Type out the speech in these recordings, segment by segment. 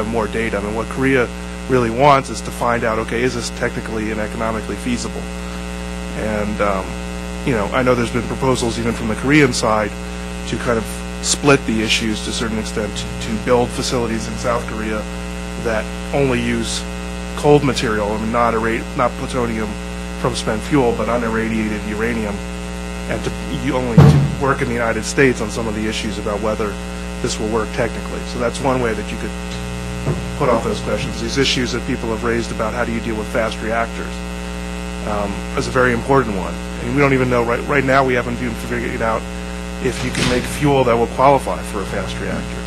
have more data. I mean, what Korea really wants is to find out, okay, is this technically and economically feasible? And, I know there's been proposals even from the Korean side to kind of split the issues to a certain extent, to build facilities in South Korea that only use cold material, I mean, not plutonium from spent fuel, but unirradiated uranium, and to work in the United States on some of the issues about whether this will work technically. So that's one way that you could put off those questions. These issues that people have raised about how do you deal with fast reactors is a very important one. And we don't even know, right now we haven't even figured out if you can make fuel that will qualify for a fast reactor.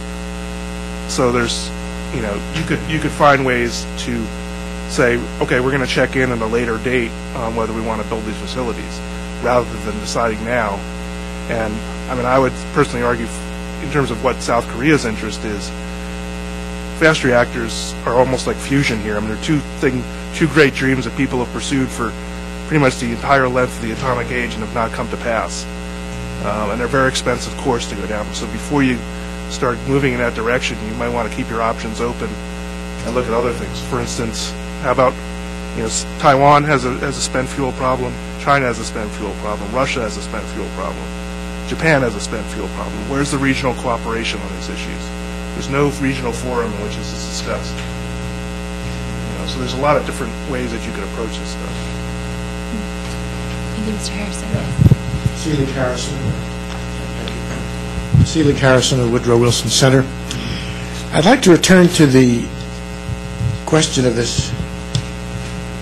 So there's, you could find ways to say, okay, we're going to check in at a later date on whether we want to build these facilities, rather than deciding now. And I mean, I would personally argue, in terms of what South Korea's interest is, fast reactors are almost like fusion here. I mean, they're two great dreams that people have pursued for pretty much the entire length of the atomic age and have not come to pass. And they're a very expensive course to go down. So before you start moving in that direction, you might want to keep your options open and look at other things. For instance, how about, Taiwan has a spent fuel problem, China has a spent fuel problem, Russia has a spent fuel problem, Japan has a spent fuel problem. Where's the regional cooperation on these issues? There's no regional forum in which this is discussed. So there's a lot of different ways that you could approach this stuff. Thank you, Mr. Harrison. Selig Harrison of Woodrow Wilson Center. I'd like to return to the question of this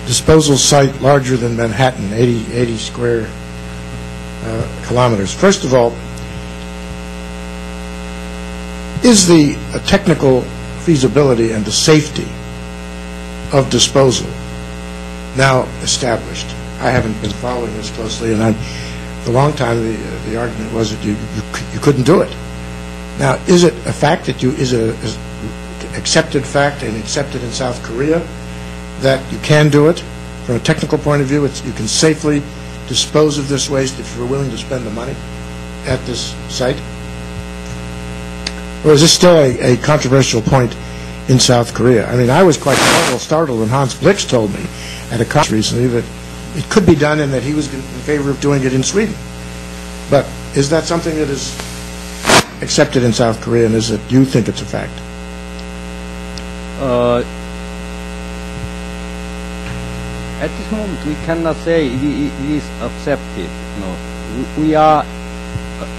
disposal site larger than Manhattan, 80 square kilometers. First of all, is the technical feasibility and the safety of disposal now established? I haven't been following this closely, and for a long time the argument was that you couldn't do it. Now, is it a fact that is an accepted fact and accepted in South Korea that you can do it from a technical point of view? You can safely dispose of this waste if you're willing to spend the money at this site? Or is this still a controversial point in South Korea? I mean, I was quite startled when Hans Blix told me at a conference recently that it could be done and that he was in favor of doing it in Sweden. But is that something that is accepted in South Korea, and do you think it's a fact? At this moment, we cannot say it is accepted. We are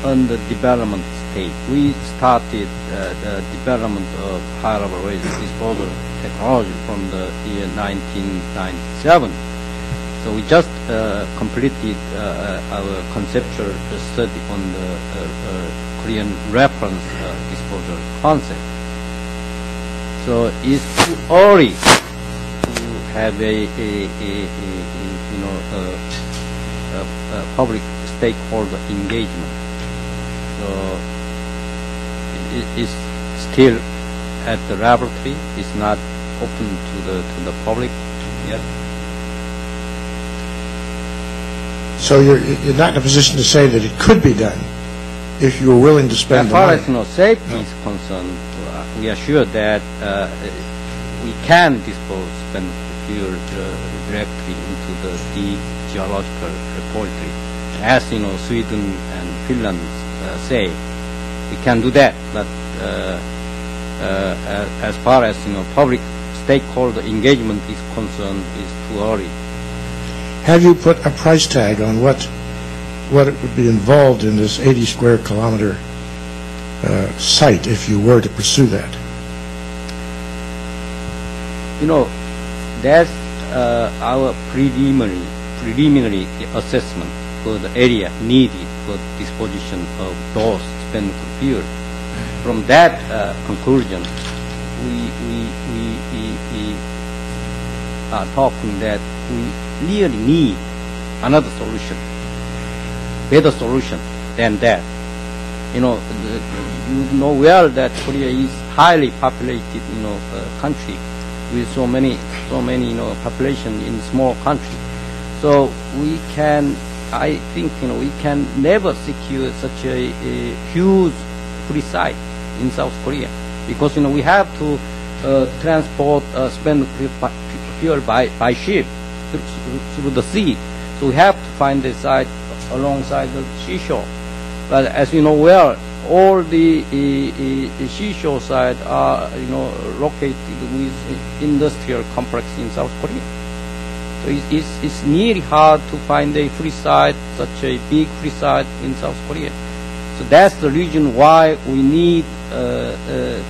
on the development stage. We started the development of high-level waste disposal technology from the year 1997. So we just completed our conceptual study on the Korean reference disposal concept. So it's too early to have a public stakeholder engagement. So it is still at the laboratory. It's not open to the public yet. So you're not in a position to say that it could be done if you were willing to spend the money. As far as safety is concerned, we are sure that we can dispose spent fuel directly into the deep geological repository. As Sweden and Finland say, we can do that. But as far as public stakeholder engagement is concerned, is too early. Have you put a price tag on what it would be involved in this 80 square kilometer site if you were to pursue that? That's our preliminary assessment for the area needed for disposition of those spent fuel. From that conclusion, we are talking that we really need another solution, better solution than that. You know well that Korea is highly populated, country with so many, population in small country. So I think, we can never secure such a huge free site in South Korea, because, we have to transport spent fuel by ship through the sea. So we have to find a site alongside the seashore. But as you know well, all the seashore sites are located with industrial complex in South Korea. So it's nearly hard to find a free site, such a big free site in South Korea. So that's the reason why we need